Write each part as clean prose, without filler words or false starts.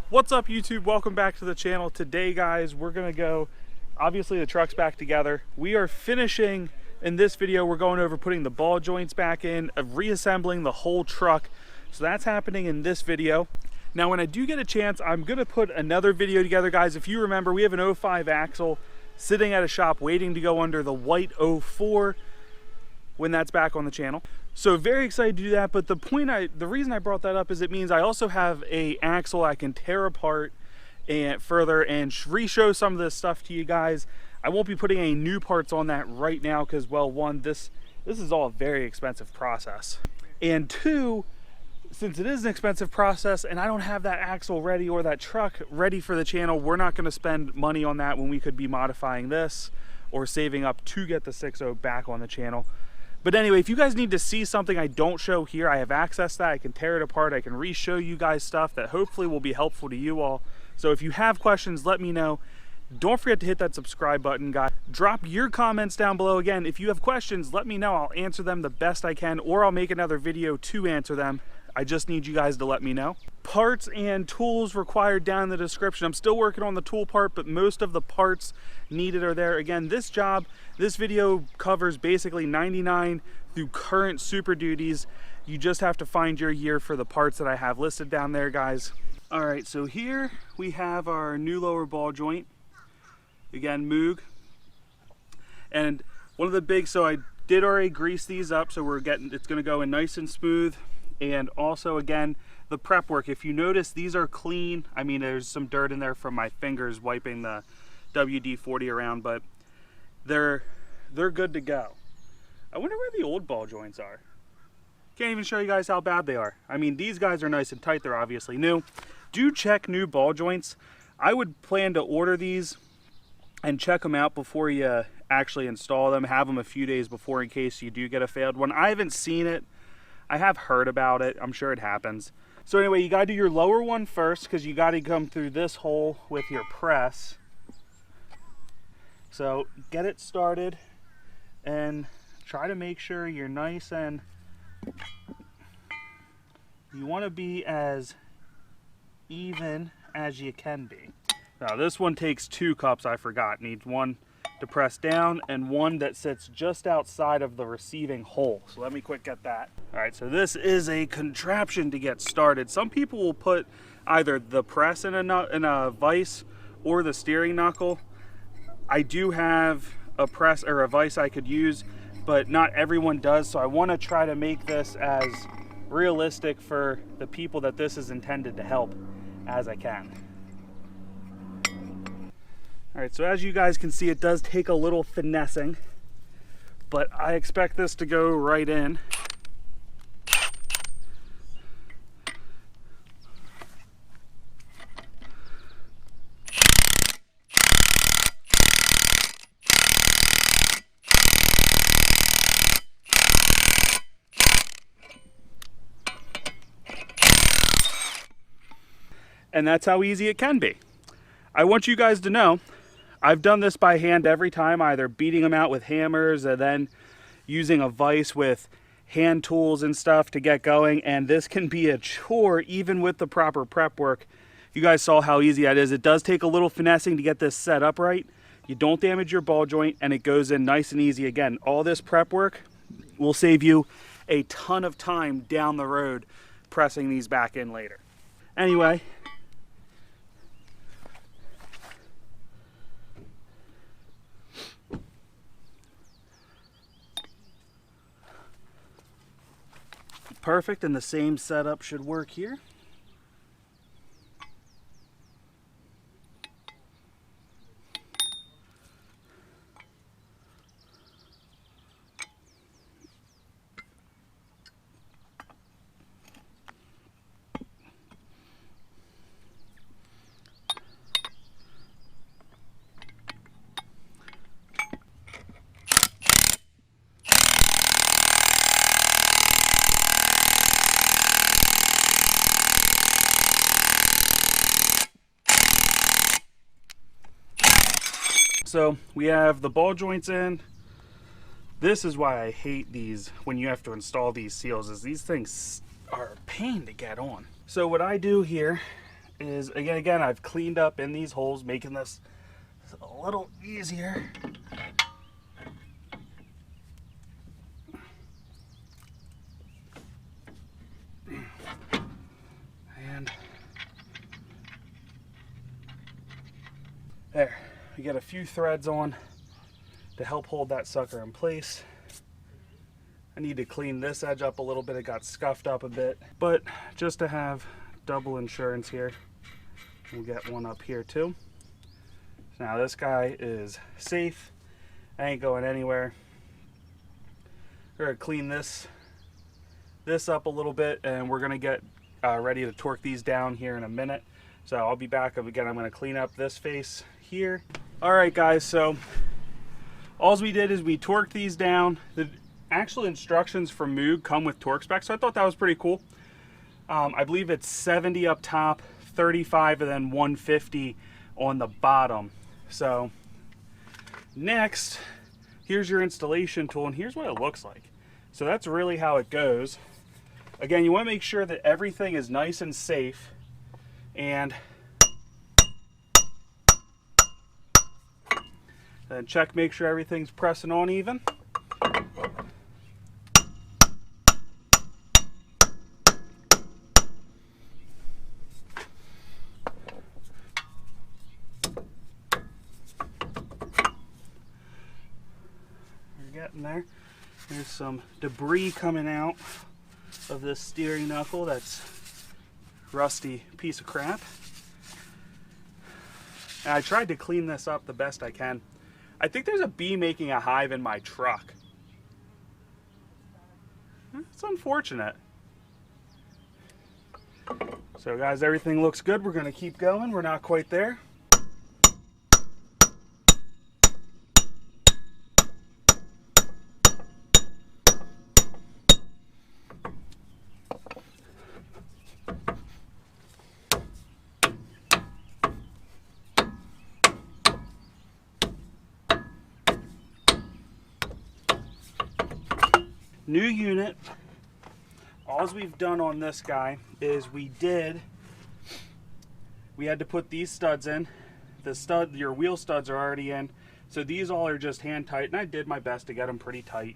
What's up, YouTube? Welcome back to the channel. Today, guys, we're gonna go, obviously the truck's back together. We are finishing, in this video, we're going over putting the ball joints back in, reassembling the whole truck. So that's happening in this video. Now, when I do get a chance, I'm gonna put another video together, guys. If you remember, we have an 05 axle sitting at a shop waiting to go under the white 04 when that's back on the channel. So very excited to do that, but the reason I brought that up is it means I also have a axle I can tear apart and further and re-show some of this stuff to you guys. I won't be putting any new parts on that right now because, well, one, this is all a very expensive process. And two, since it is an expensive process and I don't have that axle ready or that truck ready for the channel, we're not gonna spend money on that when we could be modifying this or saving up to get the 6.0 back on the channel. But anyway, if you guys need to see something I don't show here, I have access to that. I can tear it apart. I can re-show you guys stuff that hopefully will be helpful to you all. So if you have questions, let me know. Don't forget to hit that subscribe button, guys. Drop your comments down below. Again, if you have questions, let me know. I'll answer them the best I can, or I'll make another video to answer them. I just need you guys to let me know. Parts and tools required down in the description. I'm still working on the tool part, but most of the parts needed are there. Again, this video covers basically 99 through current Super Duties. You just have to find your year for the parts that I have listed down there, guys. All right, so here we have our new lower ball joint. Again, Moog. And one of the big, so I did already grease these up, so it's gonna go in nice and smooth. And also, again, the prep work. If you notice, these are clean. I mean, there's some dirt in there from my fingers wiping the WD-40 around, but they're good to go. I wonder where the old ball joints are. Can't even show you guys how bad they are. I mean, these guys are nice and tight. They're obviously new. Do check new ball joints. I would plan to order these and check them out before you actually install them. Have them a few days before in case you do get a failed one. I haven't seen it. I have heard about it. I'm sure it happens. So anyway, you gotta do your lower one first because you gotta come through this hole with your press. So get it started and try to make sure you're nice, and you wanna be as even as you can be. Now this one takes 2 cups, I forgot. Needs one to press down and one that sits just outside of the receiving hole. So let me quick get that. All right, so this is a contraption to get started. Some people will put either the press in a vise or the steering knuckle. I do have a press or a vise I could use, but not everyone does. So I want to try to make this as realistic for the people that this is intended to help as I can. All right, so as you guys can see, it does take a little finessing, but I expect this to go right in. And that's how easy it can be. I want you guys to know, I've done this by hand every time, either beating them out with hammers and then using a vise with hand tools and stuff to get going. And this can be a chore even with the proper prep work. You guys saw how easy that is. It does take a little finessing to get this set up right. You don't damage your ball joint and it goes in nice and easy. Again, all this prep work will save you a ton of time down the road pressing these back in later. Anyway, perfect, and the same setup should work here. So we have the ball joints in. This is why I hate these when you have to install these seals, is these things are a pain to get on. So what I do here is, again, I've cleaned up in these holes, making this a little easier. And there, we get a few threads on to help hold that sucker in place. I need to clean this edge up a little bit. It got scuffed up a bit, but just to have double insurance here, we'll get one up here too. So now this guy is safe. I ain't going anywhere. We're gonna clean this up a little bit, and we're gonna get ready to torque these down here in a minute. So I'll be back. Again, I'm gonna clean up this face here. All right, guys, so all we did is we torqued these down. The actual instructions from Moog come with torque specs, so I thought that was pretty cool. I believe it's 70 up top, 35, and then 150 on the bottom. So next, here's your installation tool, and here's what it looks like. So that's really how it goes. Again, you want to make sure that everything is nice and safe, and then check, make sure everything's pressing on even. Getting there. There's some debris coming out of this steering knuckle. That's rusty piece of crap. And I tried to clean this up the best I can. I think there's a bee making a hive in my truck. It's unfortunate. So guys, everything looks good. We're gonna keep going. We're not quite there. New unit. All we've done on this guy is we had to put these studs in. Your wheel studs are already in, so these all are just hand tight, and I did my best to get them pretty tight.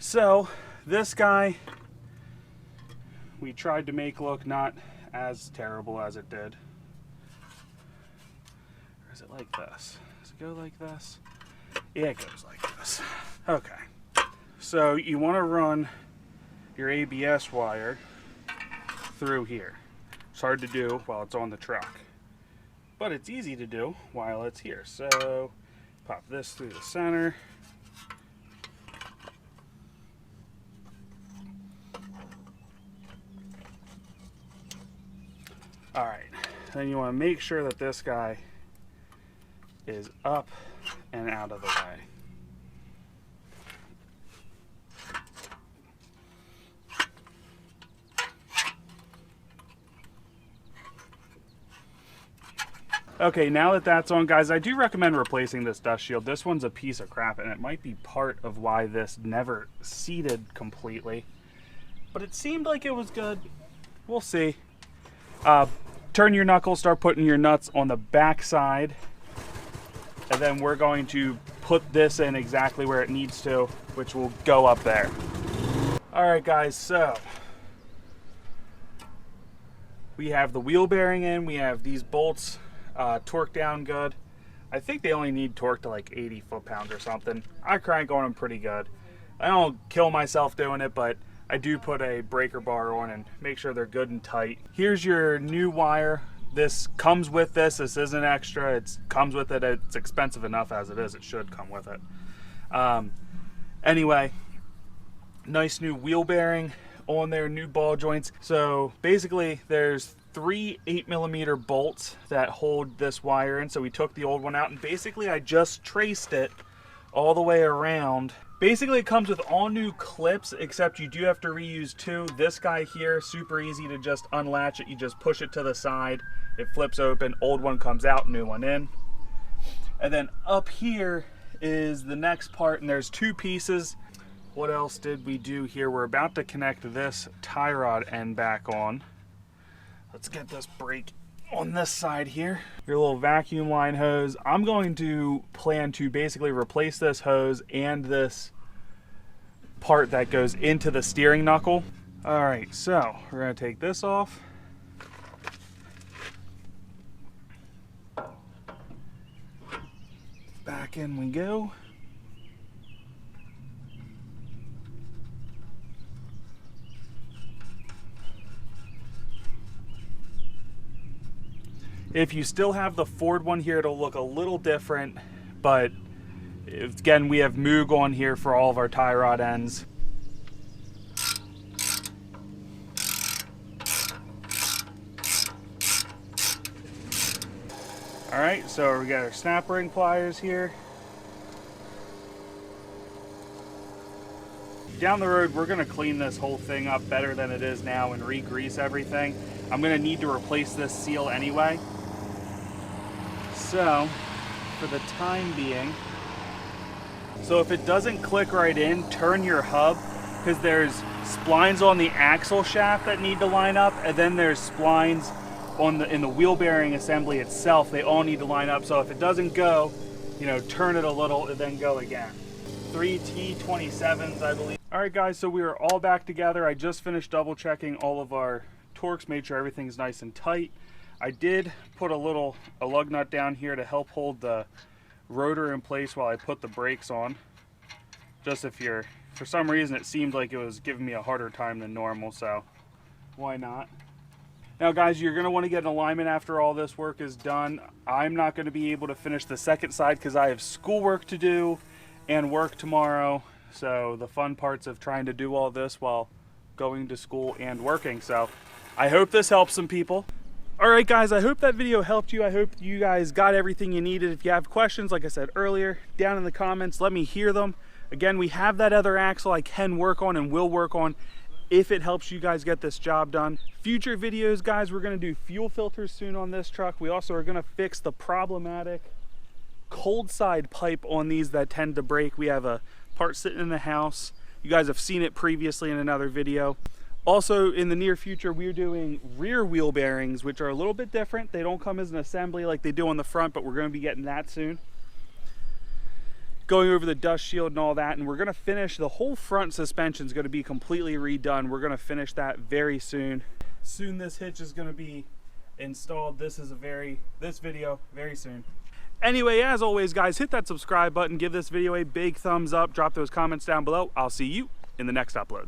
So this guy we tried to make look not as terrible as it did. Or is it like this? Does it go like this? Yeah, it goes like this. Okay. So you want to run your ABS wire through here. It's hard to do while it's on the truck, but it's easy to do while it's here. So pop this through the center. All right, then you want to make sure that this guy is up and out of the way. Okay, now that that's on, guys, I do recommend replacing this dust shield. This one's a piece of crap, and it might be part of why this never seated completely. But it seemed like it was good. We'll see. Turn your knuckle, start putting your nuts on the back side, and then we're going to put this in exactly where it needs to, which will go up there. All right, guys, so we have the wheel bearing in, we have these bolts torqued down good. I think they only need torque to like 80 foot-pounds or something. I crank on them pretty good. I don't kill myself doing it, but I do put a breaker bar on and make sure they're good and tight. Here's your new wire. This comes with this. This isn't extra. It comes with it. It's expensive enough as it is. It should come with it. Anyway, nice new wheel bearing on there, new ball joints. So basically there's 3 8mm bolts that hold this wire in. So we took the old one out, and basically I just traced it all the way around. Basically it comes with all new clips, except you do have to reuse 2. This guy here, super easy to just unlatch it. You just push it to the side, it flips open, old one comes out, new one in. And then up here is the next part, and there's 2 pieces. What else did we do here? We're about to connect this tie rod end back on. Let's get this brake on this side here. Your little vacuum line hose. I'm going to plan to basically replace this hose and this part that goes into the steering knuckle. All right, so we're gonna take this off. Back in we go. If you still have the Ford one here, it'll look a little different, but again, we have Moog on here for all of our tie rod ends. All right, so we got our snap ring pliers here. Down the road, we're gonna clean this whole thing up better than it is now and re-grease everything. I'm gonna need to replace this seal anyway. So, for the time being, so if it doesn't click right in, turn your hub, because there's splines on the axle shaft that need to line up, and then there's splines on in the wheel bearing assembly itself. They all need to line up. So if it doesn't go, you know, turn it a little and then go again. 3 T27s, I believe. All right, guys, so we are all back together. I just finished double checking all of our torques, made sure everything's nice and tight. I did put a lug nut down here to help hold the rotor in place while I put the brakes on. Just if you're, for some reason it seemed like it was giving me a harder time than normal, so why not? Now guys, you're gonna wanna get an alignment after all this work is done. I'm not gonna be able to finish the second side because I have schoolwork to do and work tomorrow. So the fun parts of trying to do all this while going to school and working. So I hope this helps some people. All right, guys, I hope that video helped you. I hope you guys got everything you needed. If you have questions, like I said earlier, down in the comments, let me hear them. Again, we have that other axle I can work on and will work on if it helps you guys get this job done. Future videos, guys, we're gonna do fuel filters soon on this truck. We also are gonna fix the problematic cold side pipe on these that tend to break. We have a part sitting in the house. You guys have seen it previously in another video. Also, in the near future, we're doing rear wheel bearings, which are a little bit different. They don't come as an assembly like they do on the front, but we're going to be getting that soon. Going over the dust shield and all that, and we're going to finish the whole front suspension is going to be completely redone. We're going to finish that very soon. Soon this hitch is going to be installed. This video very soon. Anyway, as always, guys, hit that subscribe button, give this video a big thumbs up, drop those comments down below. I'll see you in the next upload.